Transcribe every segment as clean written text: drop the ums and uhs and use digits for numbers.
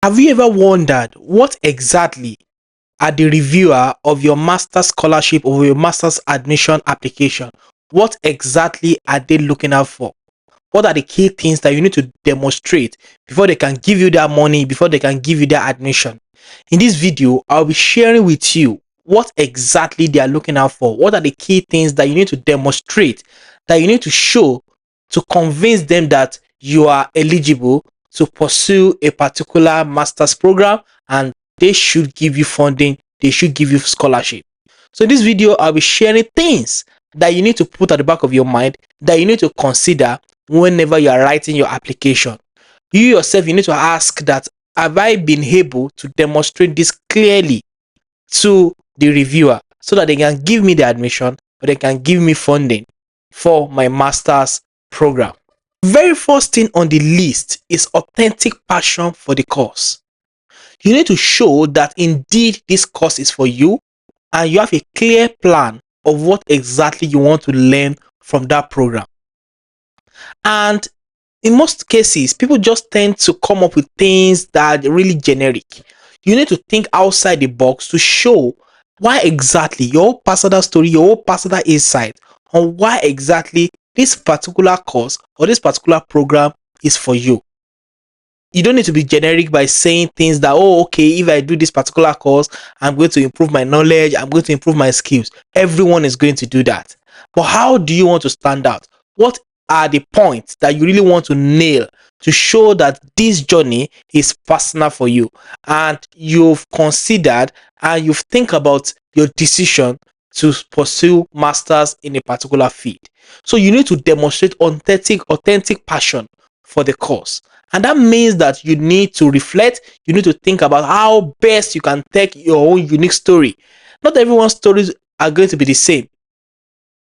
Have you ever wondered what exactly are the reviewer of your master's scholarship or your master's admission application? What exactly are they looking out for? What are the key things that you need to demonstrate before they can give you that money, before they can give you that admission? In this video, I'll be sharing with you what exactly they are looking out for. What are the key things that you need to demonstrate, that you need to show to convince them that you are eligible to pursue a particular master's program, and they should give you funding, they should give you scholarship. So in this video, I'll be sharing things that you need to put at the back of your mind, that you need to consider whenever you are writing your application. You yourself, you need to ask that, have I been able to demonstrate this clearly to the reviewer so that they can give me the admission or they can give me funding for my master's program? Very first thing on the list is authentic passion for the course. You need to show that indeed this course is for you and you have a clear plan of what exactly you want to learn from that program. And in most cases, people just tend to come up with things that are really generic. You need to think outside the box to show why exactly your personal story, your personal insight on why exactly this particular course or this particular program is for you. You don't need to be generic by saying things that, oh, okay, if I do this particular course, I'm going to improve my knowledge, I'm going to improve my skills. Everyone is going to do that. But how do you want to stand out? What are the points that you really want to nail to show that this journey is personal for you and you've considered and you've think about your decision to pursue masters in a particular field? So you need to demonstrate authentic passion for the course. And that means that you need to reflect, you need to think about how best you can take your own unique story. Not everyone's stories are going to be the same.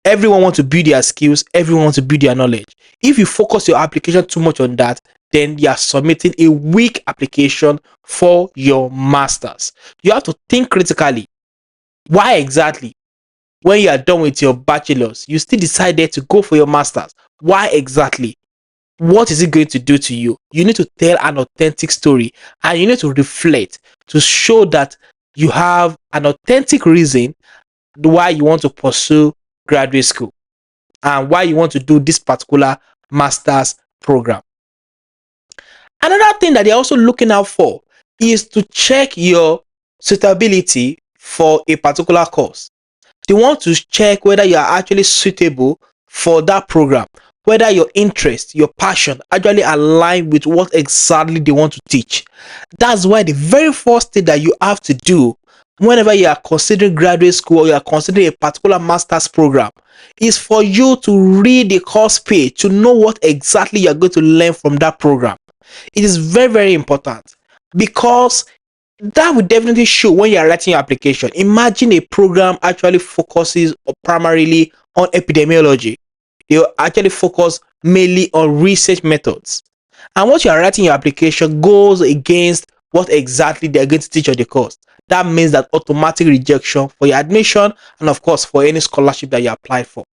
Everyone wants to build their skills, everyone wants to build their knowledge. If you focus your application too much on that, then you are submitting a weak application for your masters. You have to think critically. Why exactly? When you are done with your bachelor's, you still decided to go for your masters. Why exactly? What is it going to do to you? You need to tell an authentic story and you need to reflect to show that you have an authentic reason why you want to pursue graduate school and why you want to do this particular master's program. Another thing that they're also looking out for is to check your suitability for a particular course. They want to check whether you are actually suitable for that program, whether your interest, your passion actually align with what exactly they want to teach. That's why the very first thing that you have to do whenever you are considering graduate school or you are considering a particular master's program is for you to read the course page to know what exactly you are going to learn from that program. It is very, very important because that will definitely show when you are writing your application. Imagine a program actually focuses primarily on epidemiology. They actually focus mainly on research methods. And what you are writing your application goes against what exactly they are going to teach on the course. That means that automatic rejection for your admission and of course for any scholarship that you apply for.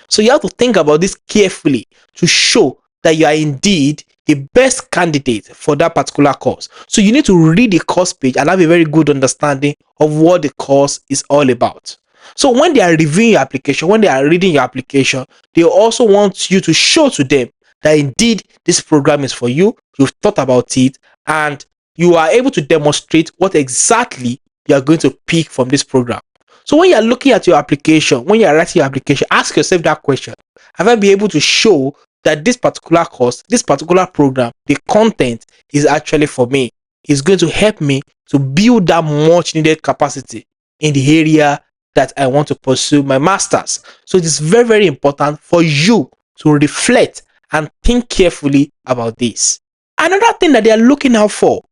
So you have to think about this carefully to show that you are indeed the best candidate for that particular course. So you need to read the course page and have a very good understanding of what the course is all about. So when they are reviewing your application, when they are reading your application, they also want you to show to them that indeed this program is for you, you've thought about it, and you are able to demonstrate what exactly you are going to pick from this program. So when you are looking at your application, when you are writing your application, ask yourself that question. Have I been able to show that this particular course, this particular program, the content is actually for me? It's going to help me to build that much needed capacity in the area that I want to pursue my master's. So it is very, very important for you to reflect and think carefully about this. Another thing that they are looking out for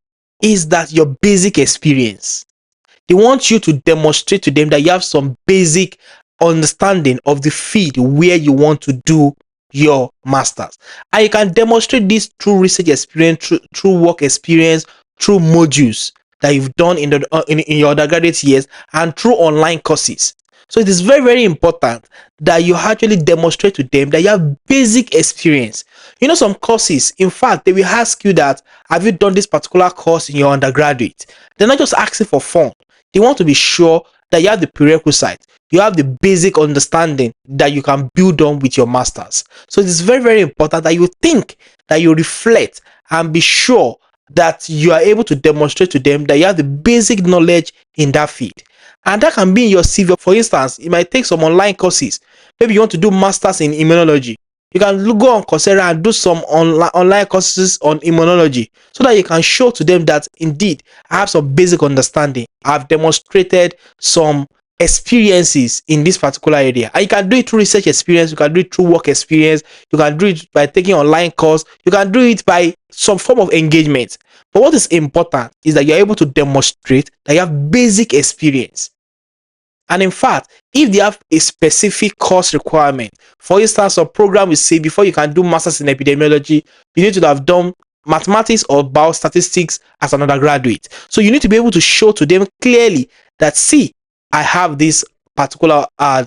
is that your basic experience. They want you to demonstrate to them that you have some basic understanding of the field where you want to do your masters. And you can demonstrate this through research experience, through work experience, through modules that you've done in your undergraduate years and through online courses. So it is very, very important that you actually demonstrate to them that you have basic experience. You know, some courses, in fact, they will ask you that, have you done this particular course in your undergraduate? They're not just asking for fun. They want to be sure that you have the prerequisite, you have the basic understanding that you can build on with your masters. So it is very, very important that you think, that you reflect, and be sure that you are able to demonstrate to them that you have the basic knowledge in that field. And that can be in your CV. For instance, it might take some online courses. Maybe you want to do masters in immunology. You can go on Coursera and do some online courses on immunology, so that you can show to them that indeed I have some basic understanding. I've demonstrated some experiences in this particular area. And you can do it through research experience, you can do it through work experience, you can do it by taking online course, you can do it by some form of engagement. But what is important is that you're able to demonstrate that you have basic experience. And in fact, if they have a specific course requirement, for instance, a program will say before you can do masters in epidemiology, you need to have done mathematics or biostatistics as an undergraduate. So you need to be able to show to them clearly that, see, I have this particular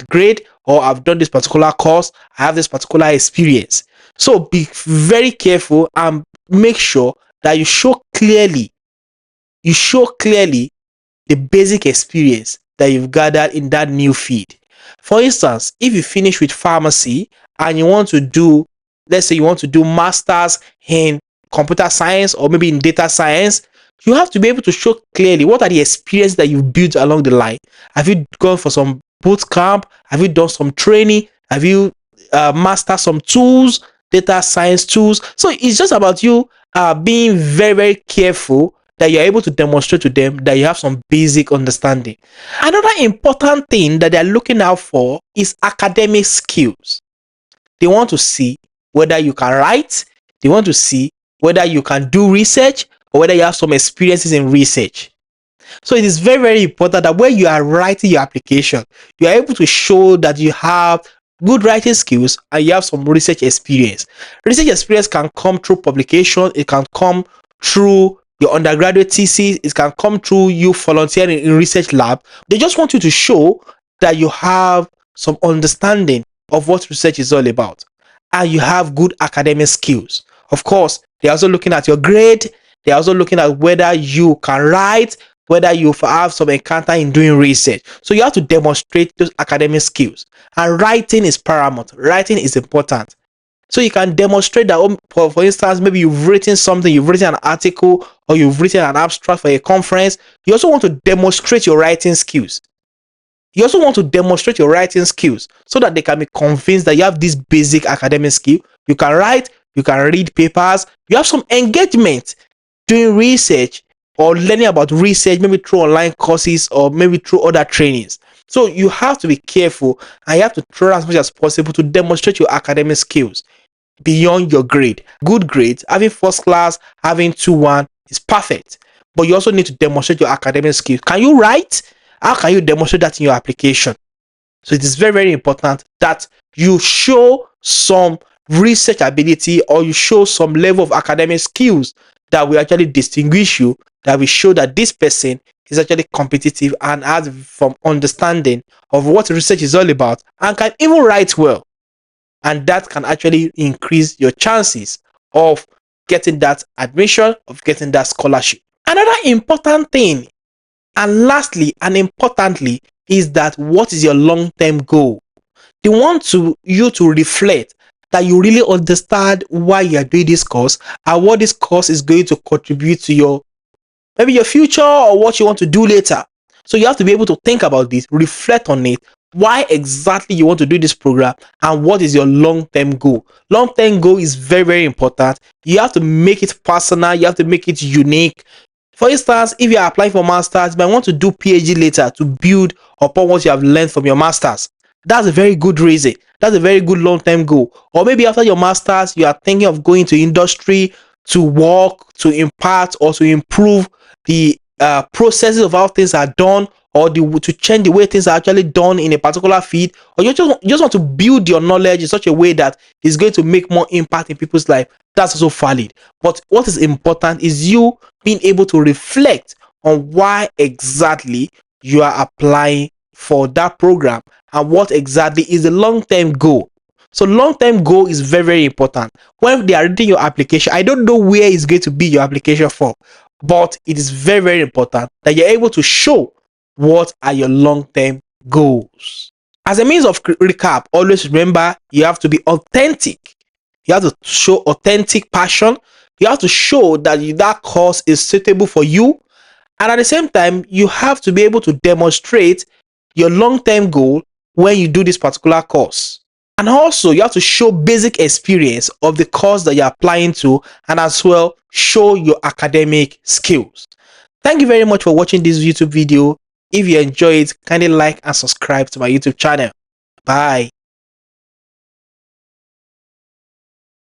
grade, or I've done this particular course, I have this particular experience. So be very careful and make sure that you show clearly the basic experience that you've gathered in that new field. For instance, if you finish with pharmacy and you want to do, let's say you want to do masters in computer science or maybe in data science, you have to be able to show clearly what are the experiences that you've built along the line. Have you gone for some boot camp? Have you done some training? Have you mastered some tools, data science tools? So it's just about you being very, very careful that you're able to demonstrate to them that you have some basic understanding. Another important thing that they're looking out for is academic skills. They want to see whether you can write, they want to see whether you can do research, or whether you have some experiences in research. So it is very, very important that when you are writing your application, you are able to show that you have good writing skills and you have some research experience. Research experience can come through publication, it can come through your undergraduate thesis, it can come through you volunteering in research lab. They just want you to show that you have some understanding of what research is all about and you have good academic skills. Of course, they're also looking at your grade, they're also looking at whether you can write, whether you have some encounter in doing research. So you have to demonstrate those academic skills. And writing is paramount. Writing is important. So you can demonstrate that, for instance, maybe you've written something, you've written an article, or you've written an abstract for a conference. You also want to demonstrate your writing skills. You also want to demonstrate your writing skills so that they can be convinced that you have this basic academic skill. You can write, you can read papers, you have some engagement doing research or learning about research, maybe through online courses or maybe through other trainings. So you have to be careful and you have to try as much as possible to demonstrate your academic skills beyond your grade. Good grades, having first class, having 2-1 is perfect. But you also need to demonstrate your academic skills. Can you write? How can you demonstrate that in your application? So it is very, very important that you show some research ability or you show some level of academic skills that will actually distinguish you, that will show that this person is actually competitive and has some understanding of what research is all about and can even write well. And that can actually increase your chances of getting that admission, of getting that scholarship. Another important thing, and lastly and importantly, is that what is your long-term goal? They want you to reflect that you really understand why you are doing this course and what this course is going to contribute to your maybe your future or what you want to do later. So you have to be able to think about this, reflect on it, why exactly you want to do this program and what is your long-term goal. Long-term goal is very, very important. You have to make it personal, you have to make it unique. For instance, if you are applying for masters, you might want to do PhD later to build upon what you have learned from your masters. That's a very good reason. That's a very good long-term goal. Or maybe after your masters, you are thinking of going to industry to work, to impart, or to improve the processes of how things are done, or to change the way things are actually done in a particular field, or you just want to build your knowledge in such a way that it's going to make more impact in people's life. That's also valid. But what is important is you being able to reflect on why exactly you are applying for that program and what exactly is the long-term goal. So long-term goal is very, very important. When they are reading your application, I don't know where it's going to be your application for, but it is very, very important that you're able to show what are your long-term goals. As a means of recap, always remember you have to be authentic. You have to show authentic passion. You have to show that that course is suitable for you. And at the same time, you have to be able to demonstrate your long-term goal when you do this particular course. And also, you have to show basic experience of the course that you're applying to, and as well, show your academic skills. Thank you very much for watching this YouTube video. If you enjoy it, kindly like and subscribe to my YouTube channel. Bye.